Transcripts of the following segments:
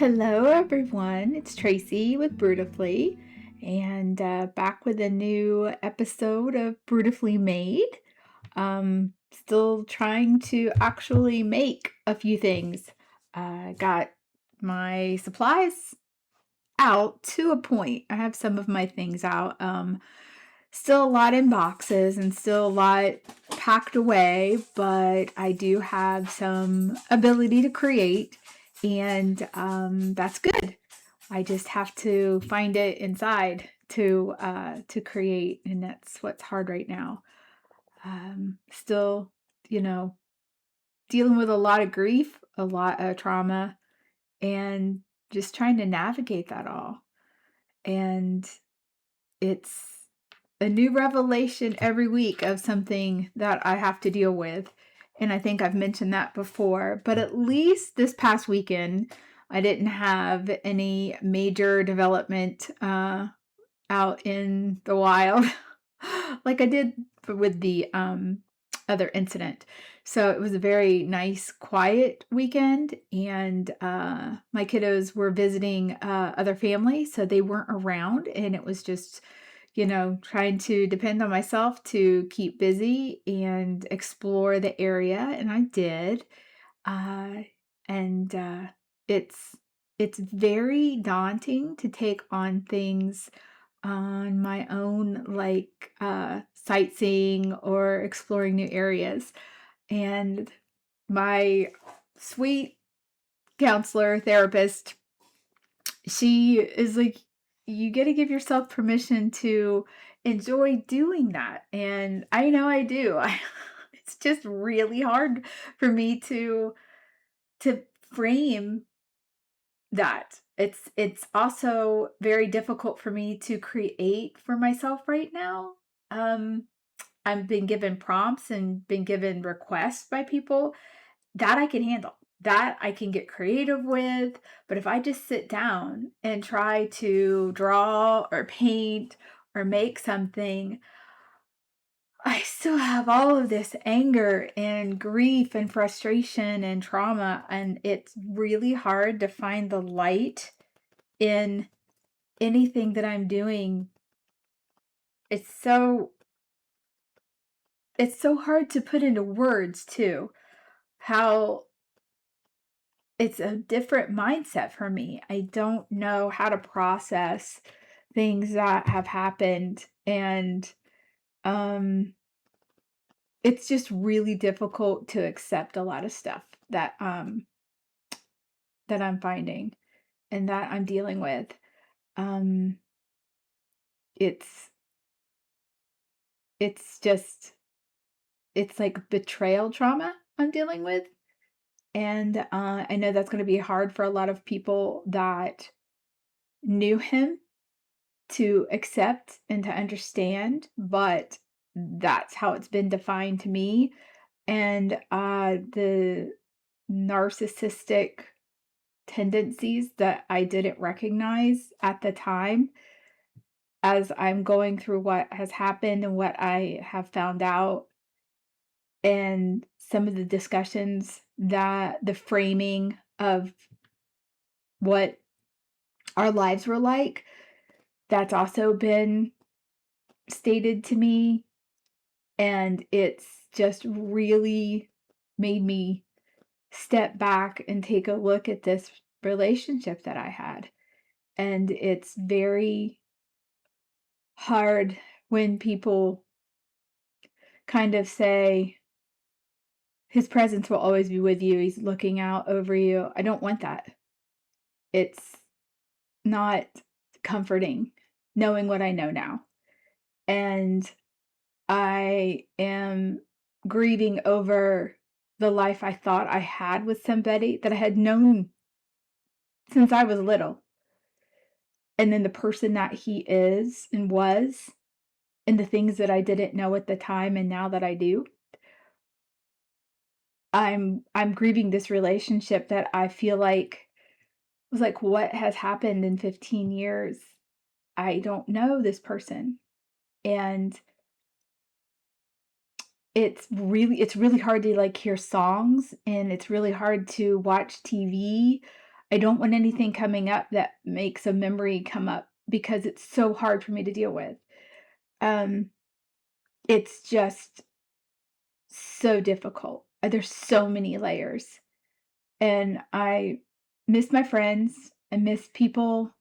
Hello, everyone. It's Tracy with Brutifully, and back with a new episode of Brutifully Made. Still trying to actually make a few things. Got my supplies out to a point. I have some of my things out. Still a lot in boxes and still a lot packed away, but I do have some ability to create, and that's good. I just have to find it inside to create, and that's what's hard right now. Still, you know, dealing with a lot of grief, a lot of trauma, and just trying to navigate that all. And it's a new revelation every week of something that I have to deal with. And I think I've mentioned that before, but at least this past weekend, I didn't have any major development out in the wild like I did with the other incident. So it was a very nice, quiet weekend, and my kiddos were visiting other family, so they weren't around, and it was just, trying to depend on myself to keep busy and explore the area, and I did. Uh, and it's it's very daunting to take on things on my own, like sightseeing or exploring new areas. And my sweet counselor, therapist, she is like, you got to give yourself permission to enjoy doing that. And I know I do. It's just really hard for me to frame that. It's also very difficult for me to create for myself right now. Um, I've been given prompts and been given requests by people that I can handle. That I can get creative with, but if I just sit down and try to draw or paint or make something, I still have all of this anger and grief and frustration and trauma, and it's really hard to find the light in anything that I'm doing. It's so it's so hard to put into words too, how it's a different mindset for me. I don't know how to process things that have happened, and um it's just really difficult to accept a lot of stuff that I'm finding and that I'm dealing with. Um it's it's just it's like betrayal trauma I'm dealing with. And I know that's going to be hard for a lot of people that knew him to accept and to understand, but that's how it's been defined to me. And the narcissistic tendencies that I didn't recognize at the time, as I'm going through what has happened and what I have found out, and some of the discussions, that the framing of what our lives were like, that's also been stated to me, and it's just really made me step back and take a look at this relationship that I had. And it's very hard when people kind of say, his presence will always be with you. He's looking out over you. I don't want that. It's not comforting knowing what I know now. And I am grieving over the life I thought I had with somebody that I had known since I was little. And then the person that he is and was, and the things that I didn't know at the time and now that I do. I'm grieving this relationship that I feel like was like, what has happened in 15 years? I don't know this person. And it's really hard to, like, hear songs, and it's really hard to watch TV, I don't want anything coming up that makes a memory come up because it's so hard for me to deal with. Um, it's just so difficult. There's so many layers, and I miss my friends. I miss people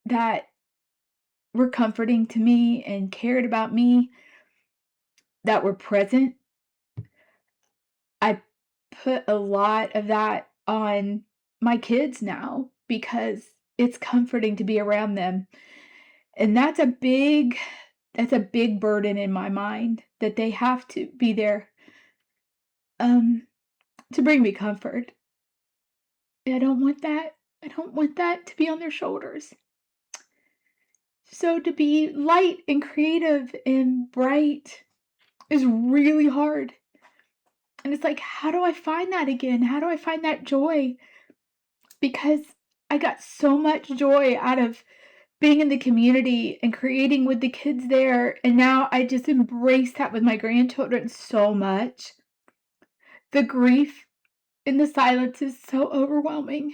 that were comforting to me and cared about me, that were present. I put a lot of that on my kids now because it's comforting to be around them. And that's a big burden in my mind that they have to be there um to bring me comfort. I don't want that. I don't want that to be on their shoulders. So to be light and creative and bright is really hard. And it's like, how do I find that again? How do I find that joy? Because I got so much joy out of being in the community and creating with the kids there, and now I just embrace that with my grandchildren so much. The grief in the silence is so overwhelming,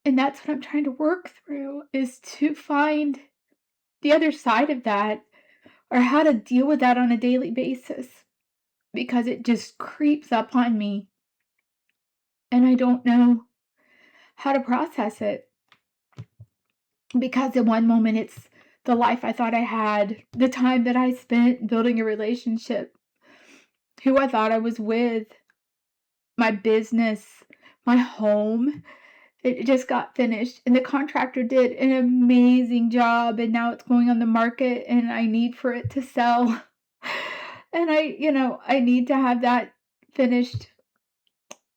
and that's what I'm trying to work through, is to find the other side of that, or how to deal with that on a daily basis, because it just creeps up on me, and I don't know how to process it. Because in one moment, it's the life I thought I had, the time that I spent building a relationship, who I thought I was with, my business, my home. It just got finished, and the contractor did an amazing job, and now it's going on the market, and I need for it to sell. And I need to have that finished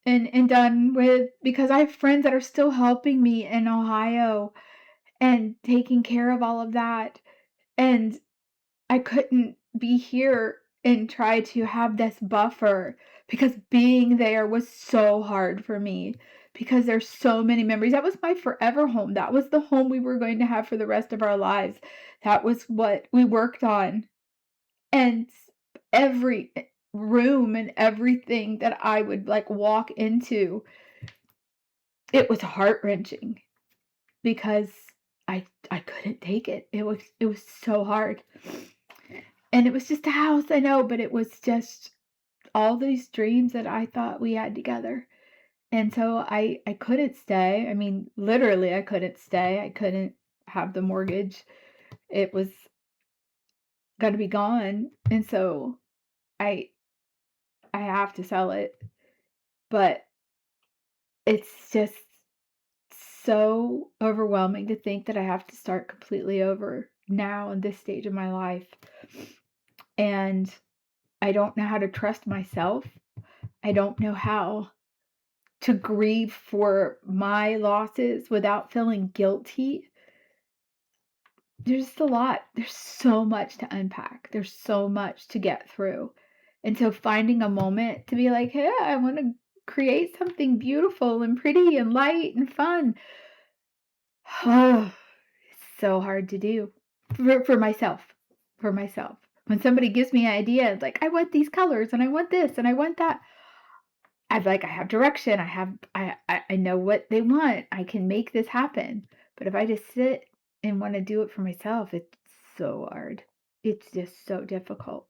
and done with, because I have friends that are still helping me in Ohio and taking care of all of that. And I couldn't be here and try to have this buffer because being there was so hard for me because there's so many memories. That was my forever home. That was the home we were going to have for the rest of our lives. That was what we worked on. And every room and everything that I would like walk into, it was heart-wrenching because I couldn't take it. It was so hard. And it was just a house, I know, but it was just all these dreams that I thought we had together. And so I couldn't stay. I mean, literally, I couldn't stay. I couldn't have the mortgage. It was gonna be gone. And so I I have to sell it. But it's just so overwhelming to think that I have to start completely over now in this stage of my life. And I don't know how to trust myself. I don't know how to grieve for my losses without feeling guilty. There's just a lot. There's so much to unpack. There's so much to get through. And so finding a moment to be like, "Hey, I wanna create something beautiful and pretty and light and fun." It's so hard to do for myself, for myself. When somebody gives me an idea, like, "I want these colors, and I want this, and I want that." I have direction, I know what they want, I can make this happen, but if I just sit and wanna do it for myself, it's so hard. It's just so difficult,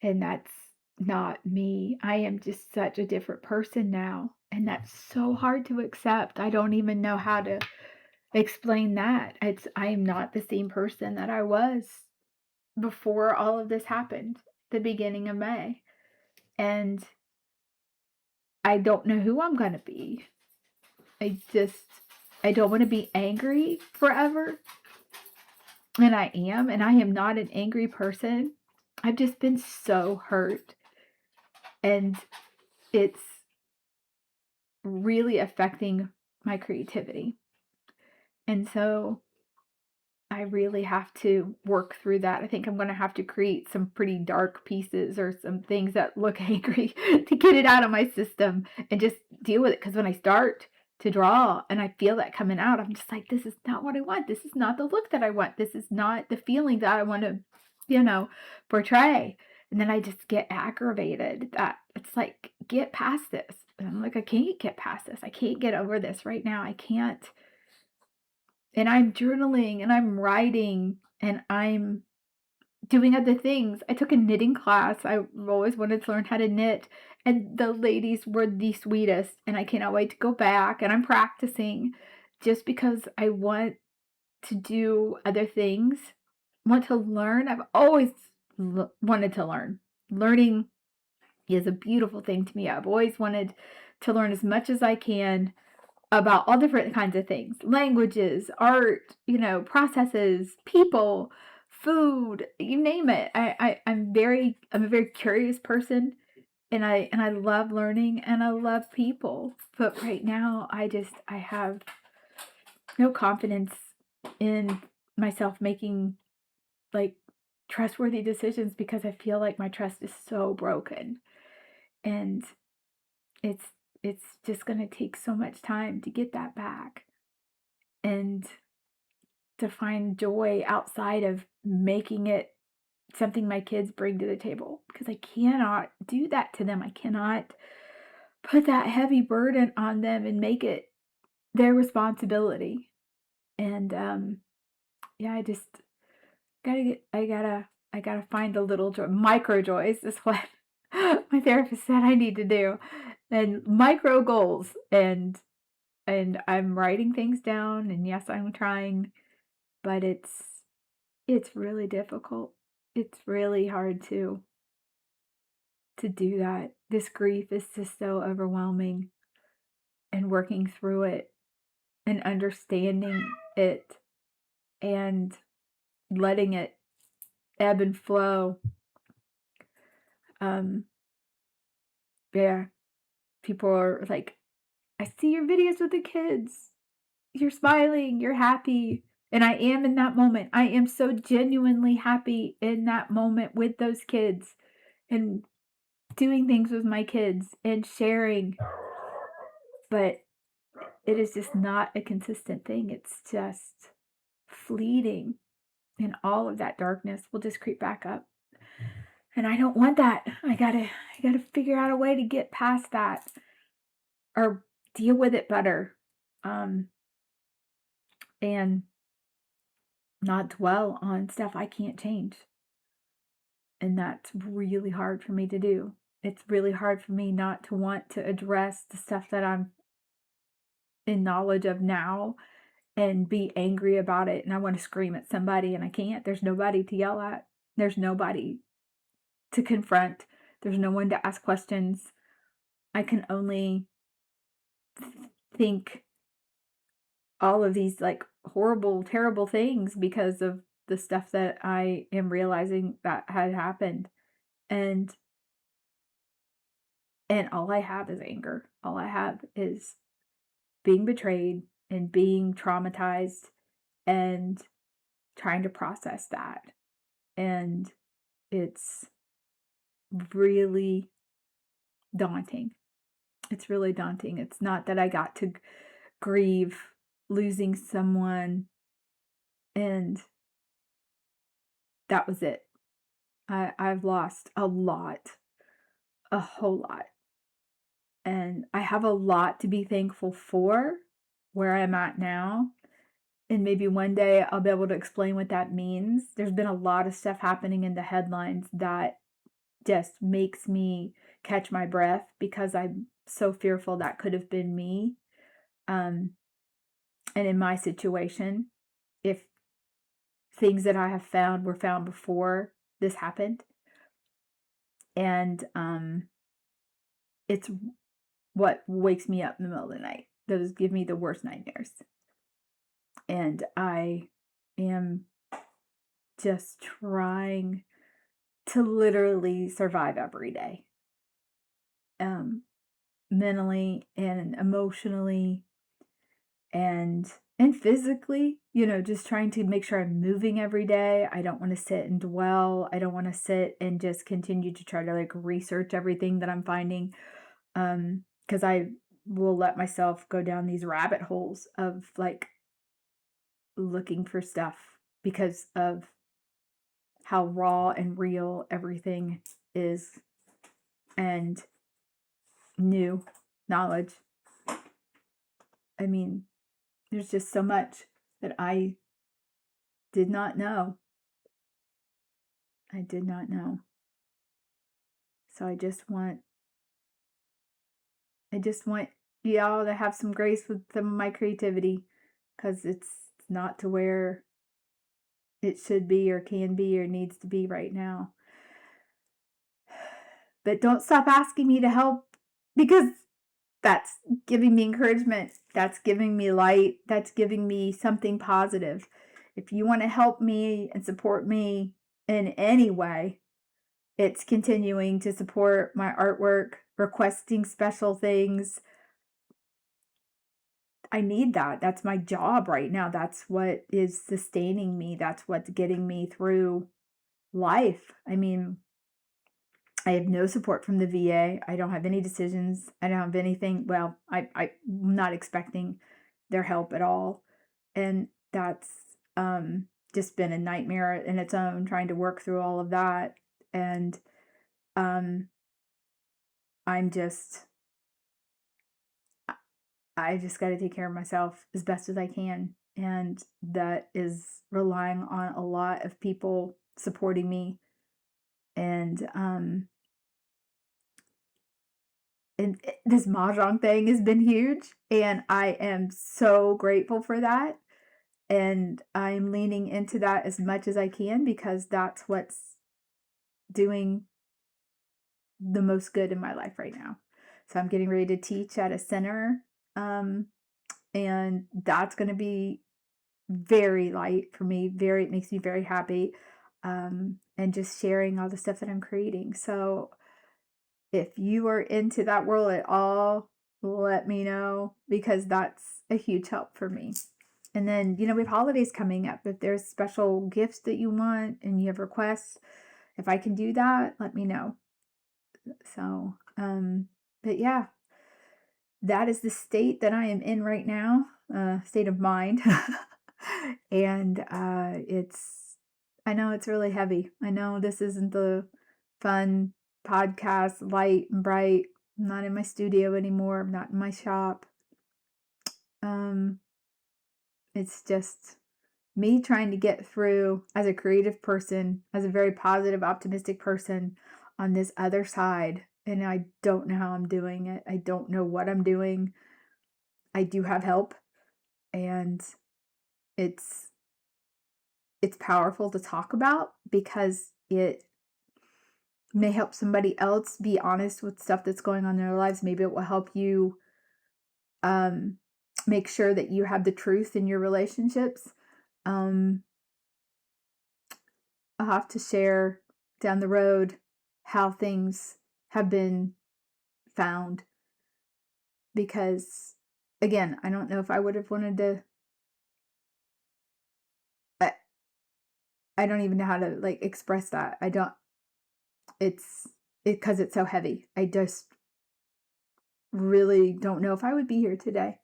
and that's not me. I am just such a different person now, and that's so hard to accept. I don't even know how to explain that. I am not the same person that I was before all of this happened, the beginning of May, and I don't know who I'm gonna be. I just I don't wanna be angry forever, and I am not an angry person. I've just been so hurt, and it's really affecting my creativity. And so I really have to work through that. I think I'm gonna have to create some pretty dark pieces or some things that look angry to get it out of my system and just deal with it. Because when I start to draw and I feel that coming out, I'm just like, "This is not what I want. This is not the look that I want. This is not the feeling that I wanna, you know, portray." And then I just get aggravated that it's like get past this. And I'm like, I can't get past this. I can't get over this right now. I can't. And I'm journaling and I'm writing and I'm doing other things. I took a knitting class. I've always wanted to learn how to knit, and the ladies were the sweetest, and I cannot wait to go back, and I'm practicing just because I want to do other things, want to learn. I've always wanted to learn. Learning is a beautiful thing to me. I've always wanted to learn as much as I can about all different kinds of things, languages, art, processes, people, food, you name it. I'm a very curious person, and I love learning and I love people. But right now I have no confidence in myself making like trustworthy decisions because I feel like my trust is so broken. And it's it's just going to take so much time to get that back. And to find joy outside of making it something my kids bring to the table because I cannot do that to them. I cannot put that heavy burden on them and make it their responsibility. And yeah, I gotta find the little joy. Micro joys is what my therapist said I need to do. And micro goals. And I'm writing things down, and yes, I'm trying, but it's really difficult. It's really hard to do that. This grief is just so overwhelming, and working through it and understanding it and letting it ebb and flow. Um, yeah, people are like, I see your videos with the kids. You're smiling, you're happy. And I am in that moment. I am so genuinely happy in that moment with those kids and doing things with my kids and sharing, but it is just not a consistent thing. It's just fleeting, and all of that darkness will just creep back up. And I don't want that. I gotta figure out a way to get past that or deal with it better. Um, and not dwell on stuff I can't change. And that's really hard for me to do. It's really hard for me not to want to address the stuff that I'm in knowledge of now and be angry about it, and I wanna scream at somebody, and I can't. There's nobody to yell at. There's nobody to confront. There's no one to ask questions. I can only think all of these, like, horrible, terrible things because of the stuff that I am realizing that had happened, and all I have is anger. All I have is being betrayed and being traumatized and trying to process that, and it's really daunting. It's really daunting. It's not that I got to grieve losing someone and that was it. I've lost a lot, a whole lot. And I have a lot to be thankful for where I'm at now. And maybe one day I'll be able to explain what that means. There's been a lot of stuff happening in the headlines that just makes me catch my breath because I'm so fearful that could have been me. Um, and in my situation, if things that I have found were found before this happened, and it's what wakes me up in the middle of the night. Those give me the worst nightmares. And I am just trying to literally survive every day. Um, Mentally and emotionally and physically, just trying to make sure I'm moving every day. I don't want to sit and dwell. I don't want to sit and just continue to try to like research everything that I'm finding. Because I will let myself go down these rabbit holes of like looking for stuff because of how raw and real everything is. And new knowledge. I mean, there's just so much that I did not know. I did not know. So I just want y'all to have some grace with some of my creativity, because it's not to where it should be or can be or needs to be right now. But don't stop asking me to help, because that's giving me encouragement. That's giving me light. That's giving me something positive. If you want to help me and support me in any way, it's continuing to support my artwork, requesting special things. I need that. That's my job right now. That's what is sustaining me. That's what's getting me through life. I mean, I have no support from the VA. I don't have any decisions. I don't have anything. Well, I'm not expecting their help at all. And that's just been a nightmare in its own, trying to work through all of that. And I'm just, I just got to take care of myself as best as I can. And that is relying on a lot of people supporting me. And this mahjong thing has been huge, and I am so grateful for that. And I'm leaning into that as much as I can, because that's what's doing the most good in my life right now. So I'm getting ready to teach at a center, and that's going to be very light for me. It makes me very happy, and just sharing all the stuff that I'm creating. So if you are into that world at all, let me know, because that's a huge help for me. And then, we have holidays coming up. If there's special gifts that you want and you have requests, if I can do that, let me know. So, but yeah, that is the state that I am in right now, state of mind. And I know it's really heavy. I know this isn't the fun podcast, light and bright. I'm not in my studio anymore. I'm not in my shop. It's just me trying to get through as a creative person, as a very positive, optimistic person on this other side. And I don't know how I'm doing it. I don't know what I'm doing. I do have help, and it's powerful to talk about, because it may help somebody else be honest with stuff that's going on in their lives. Maybe it will help you make sure that you have the truth in your relationships. I'll have to share down the road how things have been found, because again, I don't know if I would have wanted to. I don't even know how to express that. It's because it's so heavy. I just really don't know if I would be here today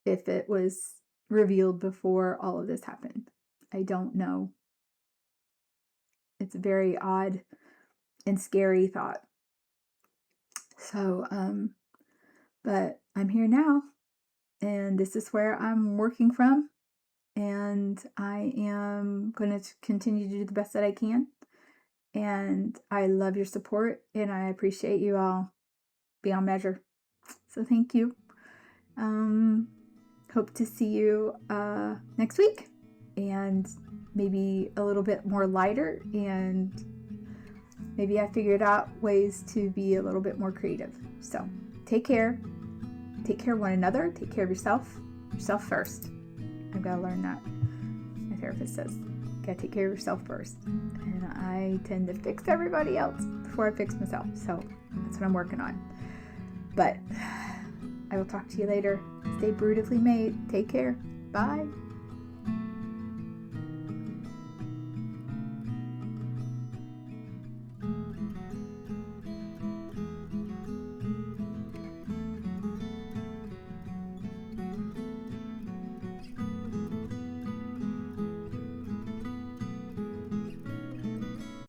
if it was revealed before all of this happened. I don't know. It's a very odd and scary thought. So, but I'm here now, and this is where I'm working from, and I am going to continue to do the best that I can. And I love your support, and I appreciate you all beyond measure. So thank you. Hope to see you next week, and maybe a little bit more lighter, and maybe I figured out ways to be a little bit more creative. So take care of one another, take care of yourself first. I've got to learn that. My therapist says, you gotta take care of yourself first, and I tend to fix everybody else before I fix myself. So that's what I'm working on. But I will talk to you later. Stay beautifully made. Take care. Bye.